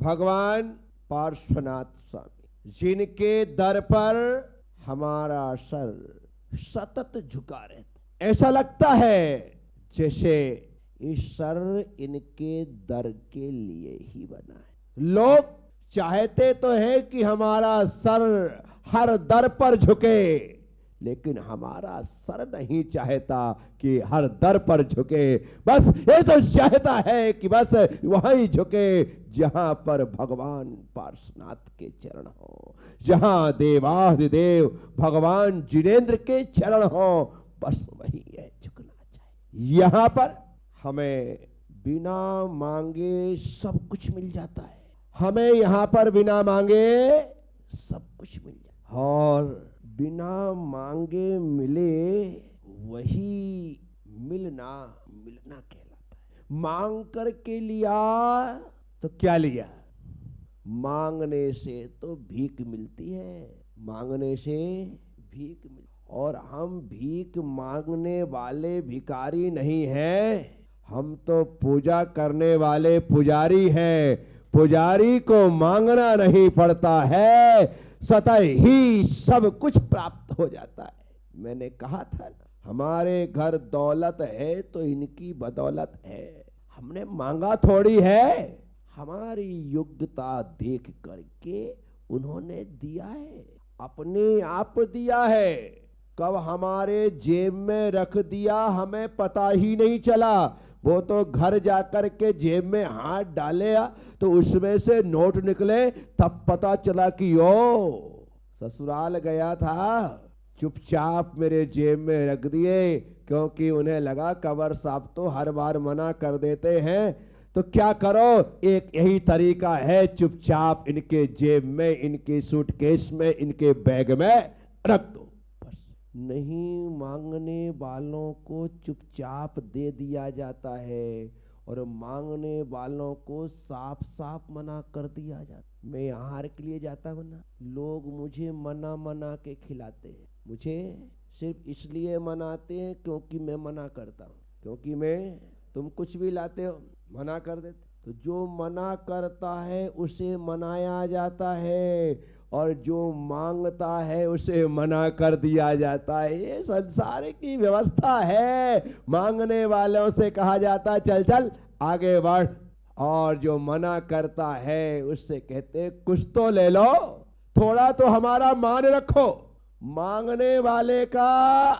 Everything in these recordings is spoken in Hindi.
भगवान पार्श्वनाथ स्वामी, जिनके दर पर हमारा सर सतत झुका रहता। ऐसा लगता है जैसे इस सर इनके दर के लिए ही बना है। लोग चाहते तो है कि हमारा सर हर दर पर झुके, लेकिन हमारा सर नहीं चाहता कि हर दर पर झुके। बस ये तो चाहता है कि बस वहीं झुके जहां पर भगवान पार्श्वनाथ के चरण हो, जहां देवाधिदेव भगवान जिनेंद्र के चरण हो, बस वही है झुकना चाहिए। यहां पर हमें बिना मांगे सब कुछ मिल जाता है। हमें यहां पर बिना मांगे सब कुछ मिल जाता है, और बिना मांगे मिले वही मिलना कहलाता है। मांग करके लिया तो क्या लिया? मांगने से तो भीख मिलती है, मांगने से भीख मिलती। और हम भीख मांगने वाले भिखारी नहीं हैं, हम तो पूजा करने वाले पुजारी हैं। पुजारी को मांगना नहीं पड़ता है, स्वतः ही सब कुछ प्राप्त हो जाता है। मैंने कहा था ना, हमारे घर दौलत है तो इनकी बदौलत है। हमने मांगा थोड़ी है, हमारी योग्यता देख करके उन्होंने दिया है, अपने आप दिया है। कब हमारे जेब में रख दिया हमें पता ही नहीं चला। वो तो घर जाकर के जेब में हाथ डाले तो उसमें से नोट निकले, तब पता चला कि ओ ससुराल गया था, चुपचाप मेरे जेब में रख दिए, क्योंकि उन्हें लगा कवर साहब तो हर बार मना कर देते हैं। तो क्या करो, एक यही तरीका है, चुपचाप इनके जेब में, इनके सूटकेस में, इनके बैग में रख दो। बस नहीं मांगने वालों को चुपचाप दे दिया जाता है, और मांगने वालों को साफ साफ मना कर दिया जाता। मैं आहार के लिए जाता हूं ना, लोग मुझे मना के खिलाते हैं। मुझे सिर्फ इसलिए मनाते हैं क्योंकि मैं मना करता हूँ, क्योंकि मैं, तुम कुछ भी लाते हो मना कर देते, तो जो मना करता है उसे मनाया जाता है, और जो मांगता है उसे मना कर दिया जाता है। ये संसार की व्यवस्था है। मांगने वालों से कहा जाता है चल चल आगे बढ़, और जो मना करता है उससे कहते कुछ तो ले लो, थोड़ा तो हमारा मान रखो। मांगने वाले का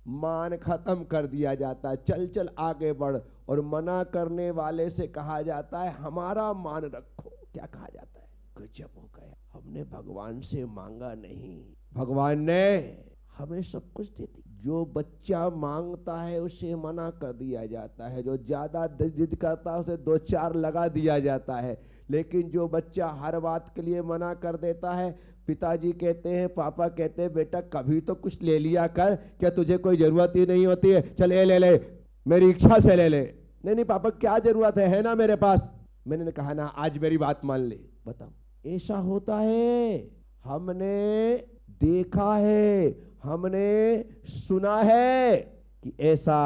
मान खत्म कर दिया जाता है, चल चल आगे बढ़, और मना करने वाले से कहा जाता है हमारा मान रखो। क्या कहा जाता है? गजब हो गया, हमने भगवान से मांगा नहीं, भगवान ने हमें सब कुछ दे दी। जो बच्चा मांगता है उसे मना कर दिया जाता है, जो ज्यादा जिद करता है उसे दो चार लगा दिया जाता है। लेकिन जो बच्चा हर बात के लिए मना कर देता है, पिताजी कहते हैं, पापा कहते हैं, बेटा कभी तो कुछ ले लिया कर, क्या तुझे कोई जरूरत ही नहीं होती है, चल ये ले ले, मेरी इच्छा से ले ले। नहीं नहीं पापा क्या जरूरत है ना मेरे पास। मैंने कहा ना आज मेरी बात मान ले। बताओ, ऐसा होता है, हमने देखा है, हमने सुना है कि ऐसा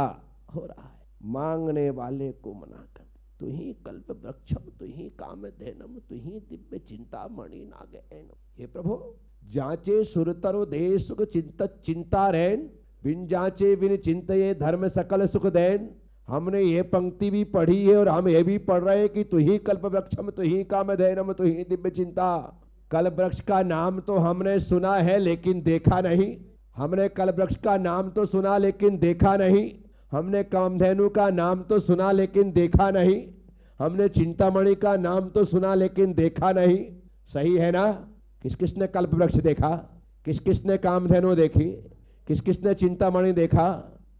हो रहा है। मांगने वाले को मना कर, तु ही कल्प वृक्षम तु ही कामधेनम तु ही दिव्य चिंतामणि नागेन। हे प्रभु, जांचे सुरतरु देह सुख चिंतत चिंता रैन, बिन जांचे बिन चिंतये धर्म सकल सुख देन। हमने ये पंक्ति भी पढ़ी है और हम ये भी पढ़ रहे हैं कि तु ही कल्प वृक्षम तु ही कामधेनम तु ही दिव्य चिंता। कल्प वृक्ष का नाम तो हमने सुना है लेकिन देखा नहीं। हमने कल्प वृक्ष का नाम तो सुना लेकिन देखा नहीं। हमने कामधेनु का नाम तो सुना लेकिन देखा नहीं। हमने चिंतामणि का नाम तो सुना लेकिन देखा नहीं। सही है ना? किस किस ने कल्प वृक्ष देखा? किस किस ने कामधेनु देखी? किस किस ने चिंतामणि देखा?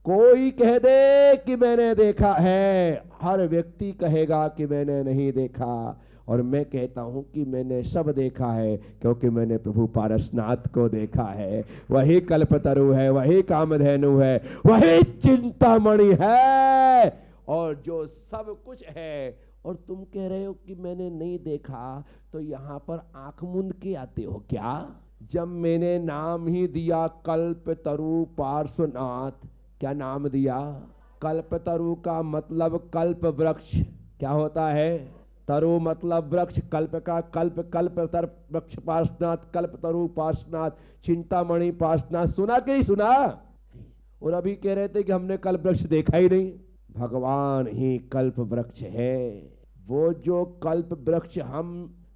कोई कह दे कि मैंने देखा है, हर व्यक्ति कहेगा कि मैंने नहीं देखा। और मैं कहता हूं कि मैंने सब देखा है, क्योंकि मैंने प्रभु पारसनाथ को देखा है। वही कल्पतरु है, वही कामधेनु है, वही चिंतामणि है, और जो सब कुछ है। और तुम कह रहे हो कि मैंने नहीं देखा, तो यहां पर आंख मूंद के आते हो क्या? जब मैंने नाम ही दिया कल्पतरु पार्श्वनाथ, क्या नाम दिया? कल्पतरु का मतलब कल्प वृक्ष क्या होता है? तरु मतलब वृक्ष, कल्प का कल्प, कल्प तर वृक्ष पार्श्वनाथ, कल्प तरु पार्श्वनाथ, चिंतामणि पार्श्वनाथ। सुना कि नहीं सुना? और अभी कह रहे थे कि हमने कल्प वृक्ष देखा ही नहीं। भगवान ही कल्प वृक्ष है। वो जो कल्प वृक्ष हम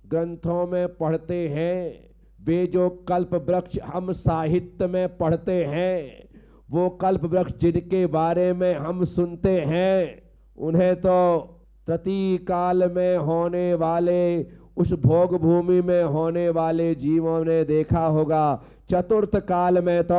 ग्रंथों में पढ़ते हैं, वे जो कल्प वृक्ष हम साहित्य में पढ़ते हैं, वो कल्प वृक्ष जिनके बारे में हम सुनते हैं, उन्हें तो प्रति काल में होने वाले, उस भोग भूमि में होने वाले जीवों ने देखा होगा। चतुर्थ काल में तो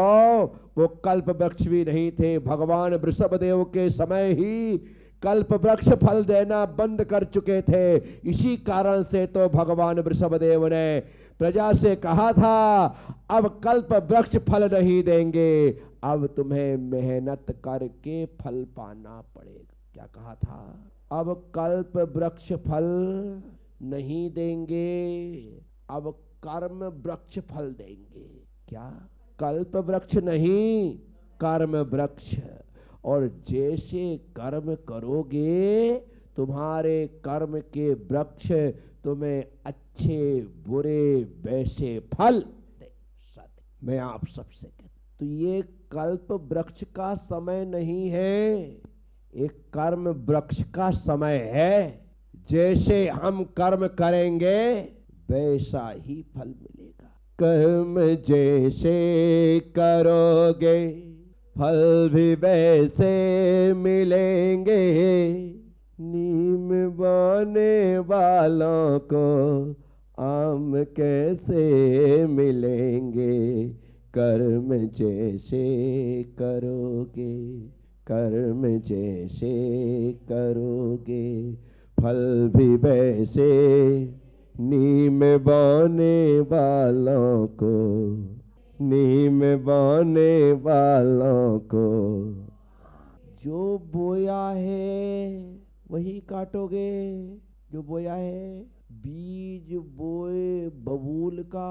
वो कल्प वृक्ष भी नहीं थे। भगवान वृषभदेव के समय ही कल्प वृक्ष फल देना बंद कर चुके थे। इसी कारण से तो भगवान वृषभदेव ने प्रजा से कहा था, अब कल्प वृक्ष फल नहीं देंगे, अब तुम्हें मेहनत करके फल पाना पड़ेगा। क्या कहा था? अब कल्प वृक्ष फल नहीं देंगे, अब कर्म वृक्ष फल देंगे। क्या? कल्प वृक्ष नहीं, कर्म वृक्ष। और जैसे कर्म करोगे, तुम्हारे कर्म के वृक्ष तुम्हें अच्छे बुरे वैसे फल दे। मैं आप सबसे कहता, तो ये कल्प वृक्ष का समय नहीं है, एक कर्म वृक्ष का समय है। जैसे हम कर्म करेंगे वैसा ही फल मिलेगा। कर्म जैसे करोगे फल भी वैसे मिलेंगे। नीम बोने वालों को आम कैसे मिलेंगे। कर्म जैसे करोगे, कर्म जैसे करोगे फल भी वैसे। नीम बोने वालों को, नीम बोने वालों को, जो बोया है वही काटोगे। जो बोया है, बीज बोए बबूल का,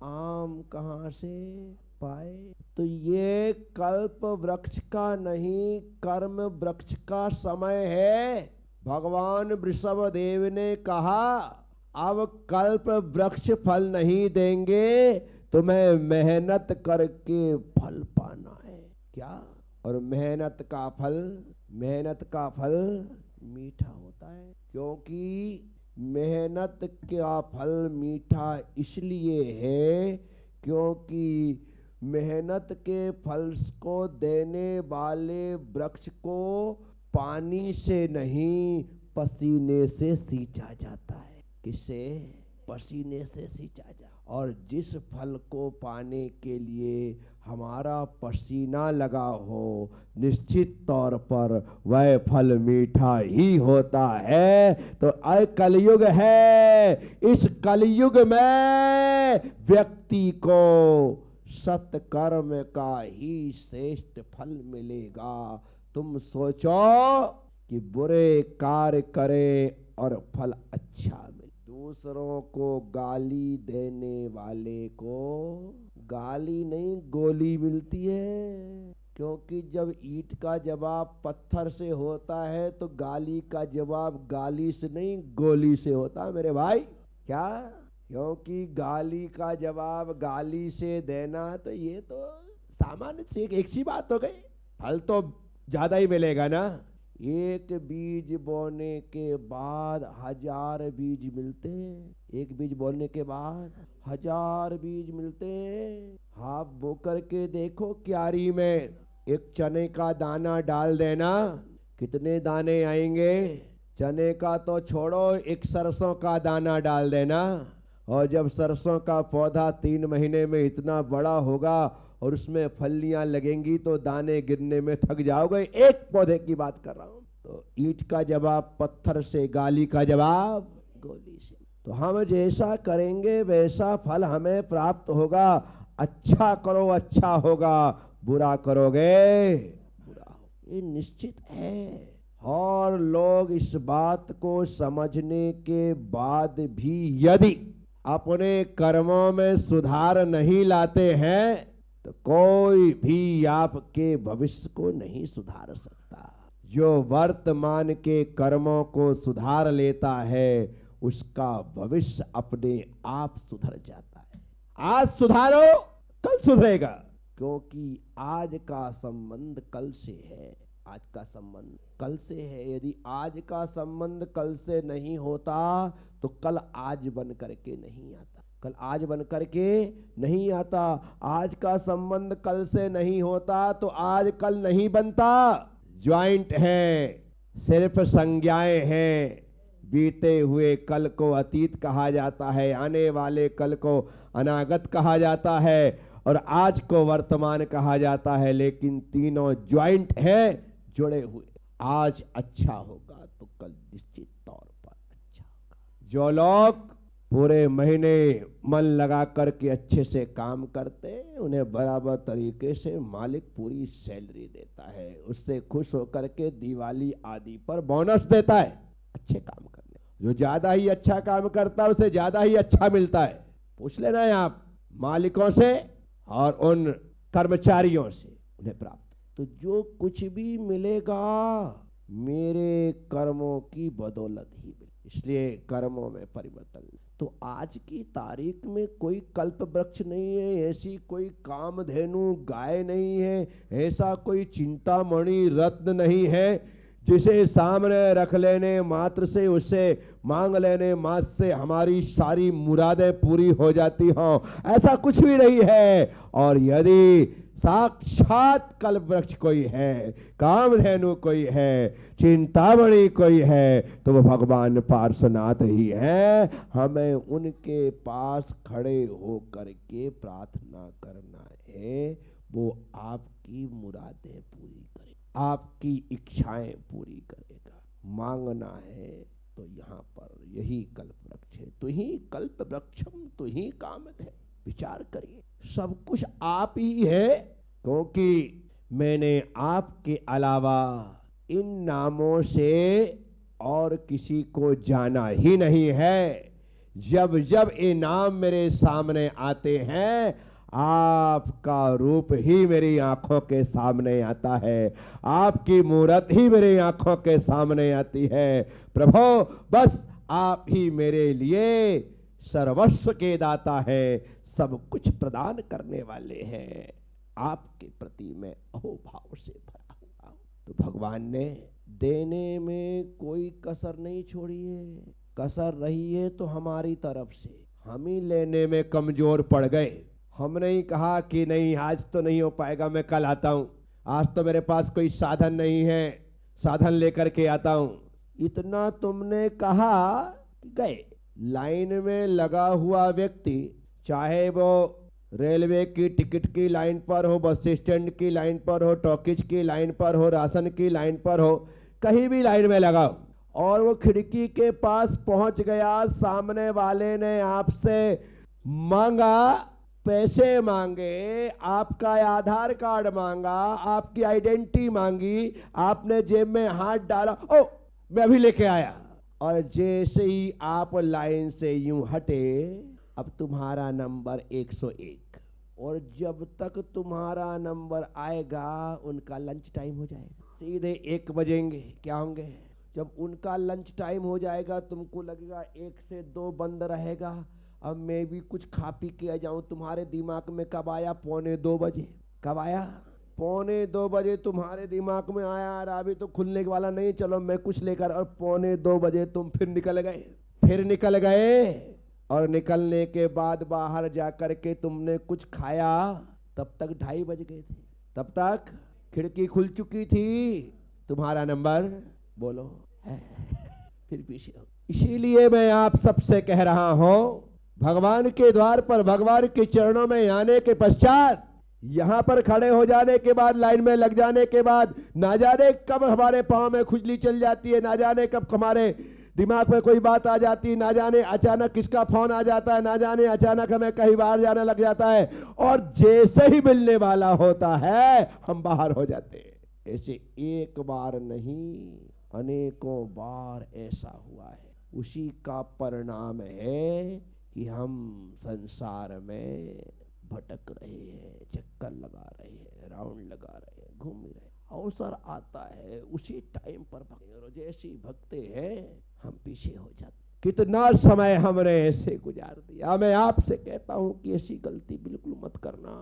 आम कहाँ से पाए। तो ये कल्प वृक्ष का नहीं, कर्म वृक्ष का समय है। भगवान वृषभदेव ने कहा, अब कल्प वृक्ष फल नहीं देंगे, तुम्हें मेहनत करके फल पाना है। क्या? और मेहनत का फल, मेहनत का फल मीठा होता है। क्योंकि मेहनत का फल मीठा इसलिए है क्योंकि मेहनत के फल को देने वाले वृक्ष को पानी से नहीं, पसीने से सींचा जाता है। किससे? पसीने से सींचा जाता। और जिस फल को पाने के लिए हमारा पसीना लगा हो, निश्चित तौर पर वह फल मीठा ही होता है। तो कलयुग है, इस कलयुग में व्यक्ति को सत्कर्म का ही श्रेष्ठ फल मिलेगा। तुम सोचो कि बुरे कार्य करें और फल अच्छा मिले। दूसरों को गाली देने वाले को गाली नहीं, गोली मिलती है। क्योंकि जब ईंट का जवाब पत्थर से होता है तो गाली का जवाब गाली से नहीं, गोली से होता है मेरे भाई। क्या? क्योंकि गाली का जवाब गाली से देना, तो ये तो सामान्य से एक सी बात हो गई। फल तो ज्यादा ही मिलेगा ना। एक बीज बोने के बाद 1000 बीज मिलते हैं। एक बीज बोने के बाद 1000 बीज मिलते हैं। हाँ, बो करके देखो, क्यारी में एक चने का दाना डाल देना, कितने दाने आएंगे? चने का तो छोड़ो, एक सरसों का दाना डाल देना, और जब सरसों का पौधा 3 महीने में इतना बड़ा होगा और उसमें फलियां लगेंगी तो दाने गिरने में थक जाओगे। एक पौधे की बात कर रहा हूं। तो ईंट का जवाब पत्थर से, गाली का जवाब गोली से। तो हम जैसा करेंगे वैसा फल हमें प्राप्त होगा। अच्छा करो अच्छा होगा, बुरा करोगे बुरा होगा, ये निश्चित है। और लोग इस बात को समझने के बाद भी यदि अपने कर्मों में सुधार नहीं लाते हैं तो कोई भी आपके भविष्य को नहीं सुधार सकता। जो वर्तमान के कर्मों को सुधार लेता है उसका भविष्य अपने आप सुधर जाता है। आज सुधारो, कल सुधरेगा, क्योंकि आज का संबंध कल से है। आज का संबंध कल से है। यदि आज का संबंध कल से नहीं होता तो कल आज बन करके नहीं आता। कल आज बन करके नहीं आता। आज का संबंध कल से नहीं होता तो आज कल नहीं बनता। ज्वाइंट है, सिर्फ संज्ञाएं हैं। बीते हुए कल को अतीत कहा जाता है, आने वाले कल को अनागत कहा जाता है और आज को वर्तमान कहा जाता है। लेकिन तीनों ज्वाइंट हैं, जुड़े हुए। आज अच्छा होगा तो कल निश्चित तौर पर अच्छा होगा। जो लोग पूरे महीने मन लगा करके अच्छे से काम करते हैं उन्हें बराबर तरीके से मालिक पूरी सैलरी देता है। उससे खुश होकर के दिवाली आदि पर बोनस देता है अच्छे काम करने। जो ज्यादा ही अच्छा काम करता है उसे ज्यादा ही अच्छा मिलता है। पूछ लेना है आप मालिकों से और उन कर्मचारियों से, उन्हें प्राप्त। तो जो कुछ भी मिलेगा मेरे कर्मों की बदौलत ही मिले, इसलिए कर्मों में परिवर्तन। तो आज की तारीख में कोई कल्प वृक्ष नहीं है, ऐसी कोई कामधेनु गाय नहीं है, ऐसा कोई चिंतामणि रत्न नहीं है जिसे सामने रख लेने मात्र से, उससे मांग लेने मात्र से हमारी सारी मुरादें पूरी हो जाती हों। ऐसा कुछ भी नहीं है। और यदि साक्षात कल्प वृक्ष कोई है, कामधेनु कोई है, चिंतामणि कोई है तो वो भगवान पार्श्वनाथ ही है। हमें उनके पास खड़े होकर के प्रार्थना करना है, वो आपकी मुरादें पूरी करे, आपकी इच्छाएं पूरी करेगा। मांगना है तो यहाँ पर यही कल्प वृक्ष है। तो ही कल्प वृक्षम तो ही कामधेनु। विचार करिए, सब कुछ आप ही है, क्योंकि मैंने आपके अलावा इन नामों से और किसी को जाना ही नहीं है। जब जब ये नाम मेरे सामने आते हैं आपका रूप ही मेरी आंखों के सामने आता है, आपकी मूरत ही मेरी आंखों के सामने आती है। प्रभु बस आप ही मेरे लिए सर्वस्व के दाता है, सब कुछ प्रदान करने वाले हैं। आपके प्रति मैं अहोभाव से भरा हुआ हूं। तो भगवान ने देने में कोई कसर नहीं छोड़ी है। कसर रही है तो हमारी तरफ से, हम ही लेने में कमजोर पड़ गए। हमने ही कहा कि नहीं आज तो नहीं हो पाएगा, मैं कल आता हूं, आज तो मेरे पास कोई साधन नहीं है, साधन लेकर के आता हूं। इतना तुमने कहा, गए। लाइन में लगा हुआ व्यक्ति, चाहे वो रेलवे की टिकट की लाइन पर हो, बस स्टैंड की लाइन पर हो, टॉकीज की लाइन पर हो, राशन की लाइन पर हो, कहीं भी लाइन में लगा हो, और वो खिड़की के पास पहुंच गया, सामने वाले ने आपसे मांगा, पैसे मांगे, आपका आधार कार्ड मांगा, आपकी आइडेंटिटी मांगी, आपने जेब में हाथ डाला, ओ मैं अभी लेके आया, और जैसे ही आप लाइन से यूं हटे, अब तुम्हारा नंबर 101, और जब तक तुम्हारा नंबर आएगा उनका लंच टाइम हो जाएगा। सीधे 1 बजेंगे, क्या होंगे? जब उनका लंच टाइम हो जाएगा तुमको लगेगा 1 से 2 बंद रहेगा, अब मैं भी कुछ खा पी के आ जाऊं। तुम्हारे दिमाग में कब आया? 1:45 बजे। कब आया? 1:45 बजे तुम्हारे दिमाग में आया, यार अभी तो खुलने वाला नहीं, चलो मैं कुछ लेकर, और 1:45 बजे तुम फिर निकल गए। और निकलने के बाद बाहर जाकर के तुमने कुछ खाया, तब तक 2:30 बज गए थे, तब तक खिड़की खुल चुकी थी, तुम्हारा नंबर बोलो है फिर पीछे। इसीलिए मैं आप सबसे कह रहा हूं, भगवान के द्वार पर, भगवान के चरणों में आने के पश्चात, यहां पर खड़े हो जाने के बाद, लाइन में लग जाने के बाद, ना जाने कब हमारे पांव में खुजली चल जाती है, ना जाने कब हमारे दिमाग में कोई बात आ जाती है, ना जाने अचानक किसका फोन आ जाता है, ना जाने अचानक हमें कहीं बाहर जाने लग जाता है, और जैसे ही मिलने वाला होता है हम बाहर हो जाते हैं। ऐसे एक बार नहीं, अनेकों बार ऐसा हुआ है। उसी का परिणाम है कि हम संसार में भटक रहे हैं, चक्कर लगा रहे हैं, राउंड लगा रहे हैं, घूम रहे हैं। अवसर आता है उसी टाइम पर जैसी भक्ते हैं हम पीछे हो जाते। कितना समय हमने ऐसे गुजार दिया। मैं आपसे कहता हूं कि ऐसी गलती बिल्कुल मत करना।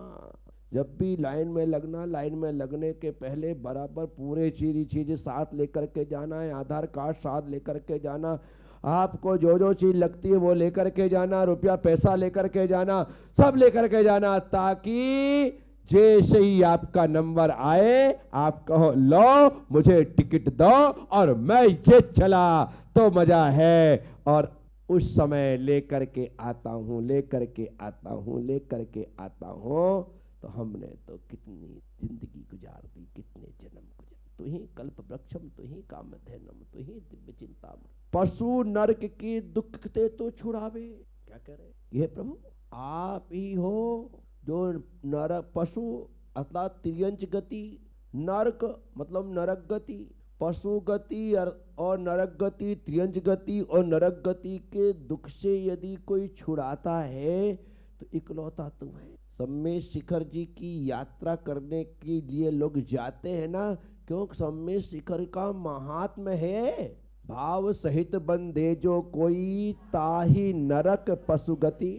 जब भी लाइन में लगना, लाइन में लगने के पहले बराबर पूरे चीज साथ लेकर के जाना है। आधार कार्ड साथ लेकर के जाना, आपको जो जो चीज लगती है वो लेकर के जाना, रुपया पैसा लेकर के जाना, सब लेकर के जाना, ताकि जैसे ही आपका नंबर आए आप कहो लो मुझे टिकट दो और मैं ये चला तो मजा है। और उस समय लेकर के आता हूं, लेकर के आता हूं, लेकर के आता हूं, तो हमने तो कितनी जिंदगी गुजार दी, कितने जन्म गुजार। तू ही कल्प वृक्षम, तू ही कामधेनुम, तू ही दिव्य चिंतामणि, पशु नरक की दुख ते तो छुड़ावे। क्या कह रहे ये प्रभु, आप ही हो जो नरक, पशु अर्थात त्रियंच गति, नरक मतलब नरक गति, पशु गति और नरक गति, त्रियंच गति और नरक गति के दुख से यदि कोई छुड़ाता है तो इकलौता तुम है। सम्मेद शिखर जी की यात्रा करने के लिए लोग जाते हैं ना, क्योंकि सम्मेद शिखर का महात्म्य है, भाव सहित बंधे जो कोई ताही नरक पशु गति।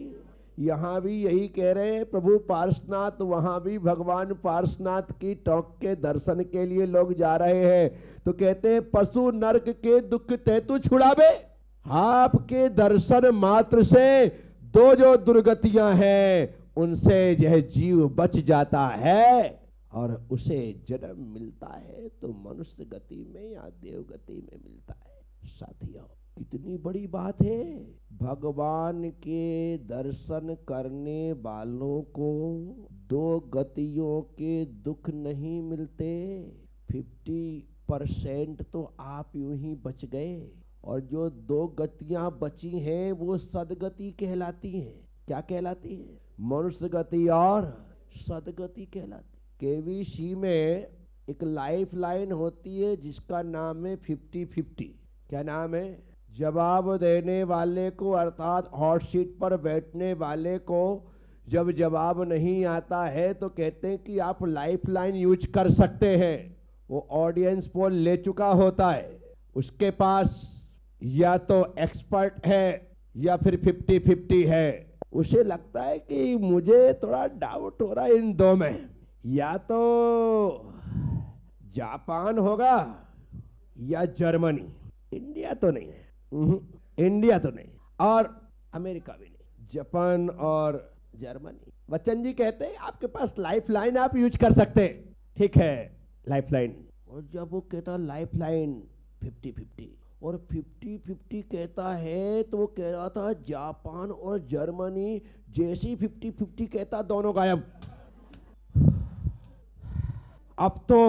यहाँ भी यही कह रहे हैं प्रभु पार्श्वनाथ, वहां भी भगवान पार्श्वनाथ की टोंक के दर्शन के लिए लोग जा रहे हैं, तो कहते हैं पशु नरक के दुख तेतु छुड़ावे। आपके दर्शन मात्र से दो जो दुर्गतियां हैं उनसे यह जीव बच जाता है और उसे जन्म मिलता है तो मनुष्य गति में या देव गति में मिलता है। साथियों कितनी बड़ी बात है, भगवान के दर्शन करने वालों को दो गतियों के दुख नहीं मिलते। 50% तो आप यूं ही बच गए, और जो दो गतियां बची हैं वो सदगति कहलाती हैं। क्या कहलाती है? मनुष्य गति और सदगति कहलाती। केवीसी में एक लाइफ लाइन होती है जिसका नाम है 50-50। क्या नाम है? जवाब देने वाले को अर्थात हॉट सीट पर बैठने वाले को जब जवाब नहीं आता है तो कहते हैं कि आप लाइफ लाइन यूज कर सकते हैं। वो ऑडियंस पोल ले चुका होता है, उसके पास या तो एक्सपर्ट है या फिर 50-50 है। उसे लगता है कि मुझे थोड़ा डाउट हो रहा है इन दो में, या तो जापान होगा या जर्मनी। इंडिया तो नहीं है, इंडिया तो नहीं, और अमेरिका भी नहीं, जापान और जर्मनी। बच्चन जी कहते हैं आपके पास लाइफ लाइन आप यूज कर सकते। ठीक है लाइफ लाइन, और जब वो कहता लाइफ लाइन 50-50 और 50-50 कहता है तो वो कह रहा था जापान और जर्मनी, जैसी 50-50 कहता दोनों गायब। अब तो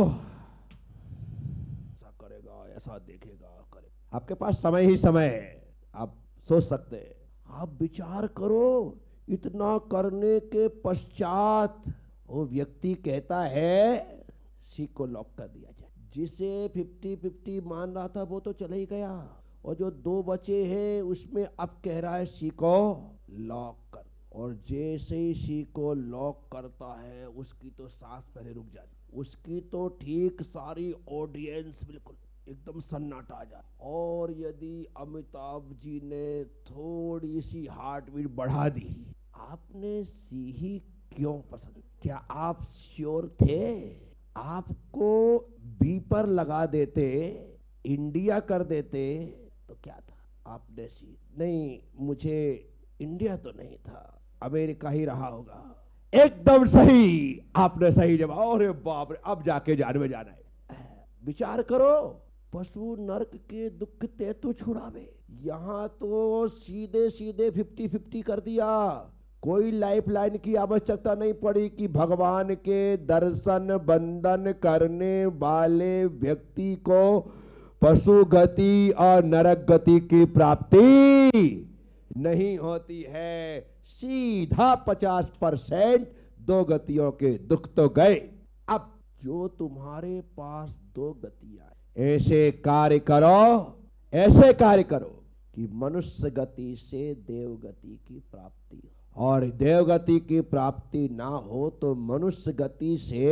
ऐसा करेगा, ऐसा देखेगा, करेगा। आपके पास समय ही समय है, आप सोच सकते हैं। आप विचार करो, इतना करने के पश्चात वो व्यक्ति कहता है सी को लॉक कर दिया जाए। जिसे 50-50 मान रहा था वो तो चला ही गया, और जो दो बचे हैं उसमें अब कह रहा है सी को लॉक कर। और जैसे ही सी को लॉक करता है उसकी तो सांस पहले रुक जाती, उसकी तो ठीक सारी ऑडियंस बिल्कुल एकदम सन्नाटा आ जाता। और यदि अमिताभ जी ने थोड़ी सी हार्ट बीट बढ़ा दी, आपने सी ही क्यों पसंद? क्या आप श्योर थे? आपको बी पर लगा देते, इंडिया कर देते तो क्या था? आपने सी नहीं, मुझे इंडिया तो नहीं था, अमेरिका ही रहा होगा। एकदम सही, आपने सही जवाब। अरे बाप रे, अब जाके जान में जाना है। विचार करो, पशु नरक के दुख ते तो छुड़ावे। यहां तो सीधे सीधे 50-50 कर दिया, कोई लाइफ लाइन की आवश्यकता नहीं पड़ी कि भगवान के दर्शन बंदन करने वाले व्यक्ति को पशु गति और नरक गति की प्राप्ति नहीं होती है। सीधा 50% दो गतियों के दुख तो गए। अब जो तुम्हारे पास दो गतियां, ऐसे कार्य करो, ऐसे कार्य करो कि मनुष्य गति से देव गति की प्राप्ति हो, और देव गति की प्राप्ति ना हो तो मनुष्य गति से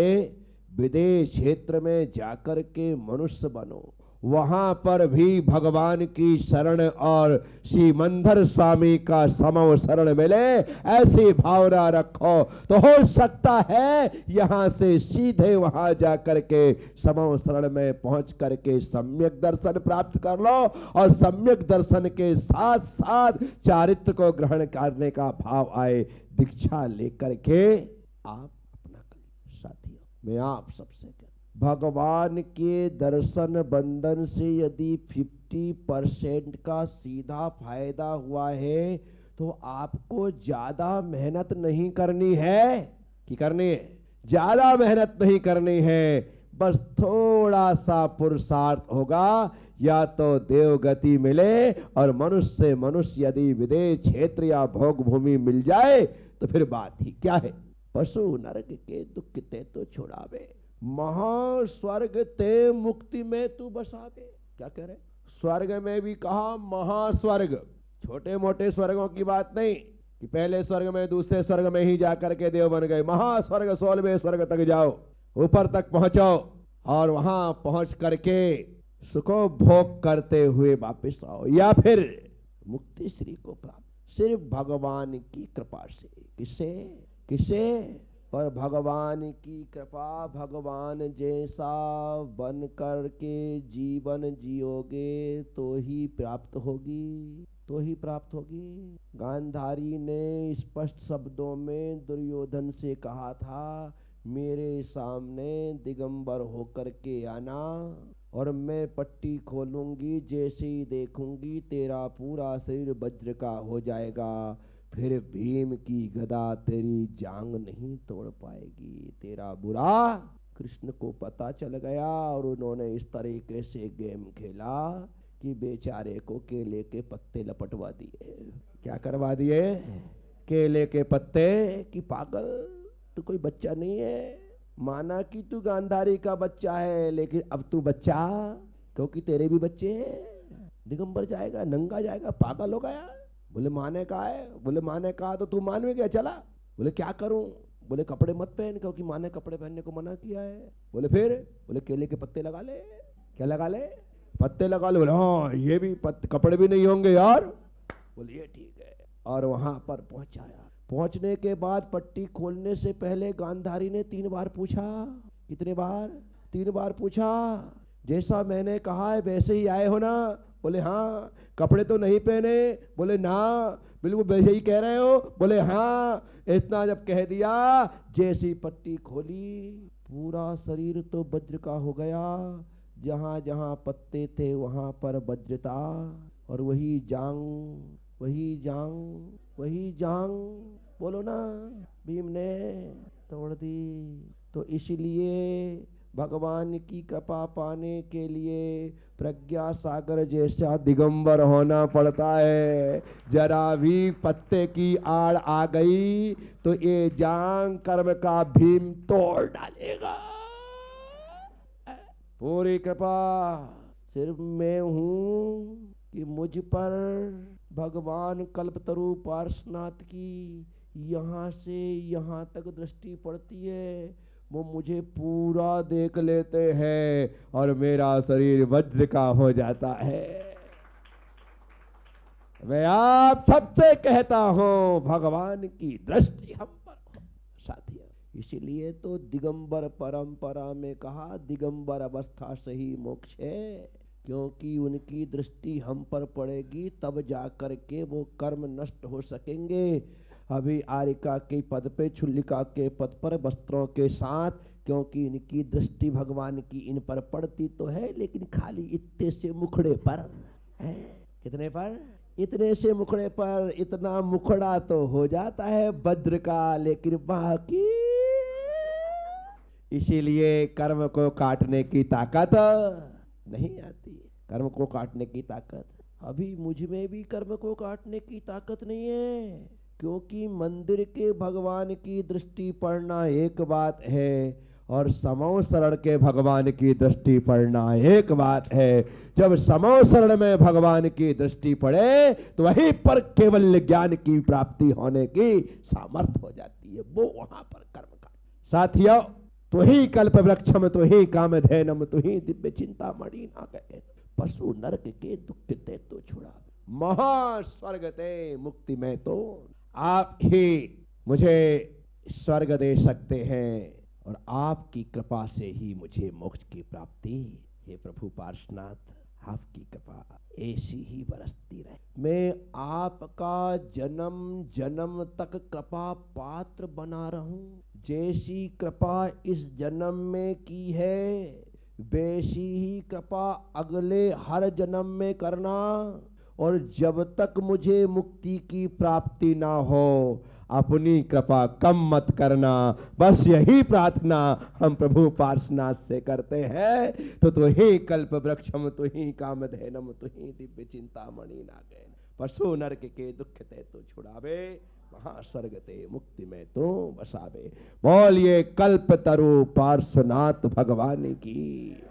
विदेश क्षेत्र में जाकर के मनुष्य बनो, वहां पर भी भगवान की शरण और श्री मंदिर स्वामी का समव शरण मिले, ऐसी भावना रखो तो हो सकता है यहां से सीधे वहां जाकर के समव शरण में पहुंच करके सम्यक दर्शन प्राप्त कर लो, और सम्यक दर्शन के साथ साथ चारित्र को ग्रहण करने का भाव आए, दीक्षा लेकर के आप अपना करिए। साथियों, मैं आप सबसे कहता, भगवान के दर्शन बंधन से यदि 50% का सीधा फायदा हुआ है तो आपको ज्यादा मेहनत नहीं करनी है कि करनी है, ज्यादा मेहनत नहीं करनी है, बस थोड़ा सा पुरुषार्थ होगा, या तो देव गति मिले और मनुष्य से मनुष्य यदि विदेश क्षेत्र या भोग भूमि मिल जाए तो फिर बात ही क्या है। पशु नरक के दुख ते तो छुड़ावे, महास्वर्ग ते मुक्ति में तू बसावे। क्या कह रहे, स्वर्ग में भी कहा महास्वर्ग, छोटे मोटे स्वर्गों की बात नहीं कि पहले स्वर्ग में दूसरे स्वर्ग में ही जाकर के देव बन गए, महास्वर्ग 16वें स्वर्ग तक जाओ, ऊपर तक पहुंचो और वहां पहुंच करके सुखो भोग करते हुए वापिस आओ, या फिर मुक्ति श्री को प्राप्त सिर्फ भगवान की कृपा से। किसे किसे पर भगवान की कृपा, भगवान जैसा बन कर के जीवन जियोगे तो ही प्राप्त होगी, तो ही प्राप्त होगी। गांधारी ने स्पष्ट शब्दों में दुर्योधन से कहा था, मेरे सामने दिगंबर होकर के आना और मैं पट्टी खोलूंगी, जैसे ही देखूंगी तेरा पूरा शरीर वज्र का हो जाएगा, फिर भीम की गदा तेरी जांग नहीं तोड़ पाएगी। तेरा बुरा कृष्ण को पता चल गया और उन्होंने इस तरीके से गेम खेला कि बेचारे को केले के पत्ते लपटवा दिए। क्या करवा दिए, केले के पत्ते, कि पागल तू कोई बच्चा नहीं है, माना कि तू गांधारी का बच्चा है, लेकिन अब तू बच्चा, क्योंकि तेरे भी बच्चे दिगंबर जाएगा, नंगा जाएगा, पागल हो गया। बोले माने कहा है, बोले माने कहा तो तू मान में गया चला। बोले क्या करूं, बोले कपड़े मत पहन क्योंकि माने कपड़े पहनने को मना किया है। बोले फिर, बोले केले के पत्ते लगा ले। क्या लगा ले, पत्ते लगा ले। बोले हाँ ये भी कपड़े भी नहीं होंगे यार। बोले ये ठीक है, और वहां पर पहुंचाया। पहुंचने के बाद पट्टी खोलने से पहले गांधारी ने 3 बार पूछा। कितने बार, 3 बार पूछा, जैसा मैंने कहा है वैसे ही आए हो ना। बोले हाँ। कपड़े तो नहीं पहने, बोले ना, बिल्कुल वैसे ही कह रहे हो, बोले हाँ। इतना जब कह दिया, जैसी पट्टी खोली पूरा शरीर तो वज्र का हो गया, जहां जहां पत्ते थे वहां पर वज्र था, और वही जांग, वही जांग, वही जांग, बोलो ना, भीम ने तोड़ दी। तो इसलिए भगवान की कृपा पाने के लिए प्रज्ञा सागर जैसा दिगंबर होना पड़ता है। जरा भी पत्ते की आड़ आ गई तो ये जांग कर्म का भीम तोड़ डालेगा। पूरी कृपा सिर्फ मैं हूं कि मुझ पर भगवान कल्पतरु पार्श्वनाथ की यहाँ से यहाँ तक दृष्टि पड़ती है, वो मुझे पूरा देख लेते हैं और मेरा शरीर वज्र का हो जाता है। मैं आप सबसे कहता हूं भगवान की दृष्टि हम पर हो। साथियों, इसीलिए तो दिगंबर परंपरा में कहा दिगंबर अवस्था से ही मोक्ष है, क्योंकि उनकी दृष्टि हम पर पड़ेगी तब जाकर के वो कर्म नष्ट हो सकेंगे। अभी आरिका के पद पे, छुल्लिका के पद पर वस्त्रों के साथ, क्योंकि इनकी दृष्टि भगवान की इन पर पड़ती तो है, लेकिन खाली इतने से मुखड़े पर है। कितने पर, इतने से मुखड़े पर। इतना मुखड़ा तो हो जाता है वज्र का, लेकिन बाकी, इसीलिए कर्म को काटने की ताकत नहीं आती। कर्म को काटने की ताकत, अभी मुझ में भी कर्म को काटने की ताकत नहीं है, क्योंकि मंदिर के भगवान की दृष्टि पड़ना एक बात है और समो शरण के भगवान की दृष्टि पड़ना एक बात है। जब समो शरण में भगवान की दृष्टि पड़े तो वहीं पर केवल ज्ञान की प्राप्ति होने की सामर्थ्य हो जाती है, वो वहां पर कर्म का। साथियों, तो ही कल्प वृक्षम, तो ही कामधेनम, तो ही दिव्य चिंतामणि नागयन। पशु नरक के दुख ते तो छुड़ा, महास्वर्ग ते मुक्ति में तो आप ही मुझे स्वर्ग दे सकते हैं और आपकी कृपा से ही मुझे मोक्ष की प्राप्ति। हे प्रभु पार्श्वनाथ, आपकी कृपा ऐसी ही बरसती रहे। मैं आपका जन्म जन्म तक कृपा पात्र बना रहूं। जैसी कृपा इस जन्म में की है, वैसी ही कृपा अगले हर जन्म में करना। और जब तक मुझे मुक्ति की प्राप्ति ना हो, अपनी कृपा कम मत करना। बस यही प्रार्थना हम प्रभु पार्श्वनाथ से करते हैं। तो ही कल्प वृक्षम, तो ही कामधेनम, तो ही दिव्य चिंतामणि नागयन। पशु नरक के दुख ते तो छुड़ावे, महास्वर्ग ते मुक्ति में तो बसावे। बोलिए कल्प तरु पार्श्वनाथ भगवान की।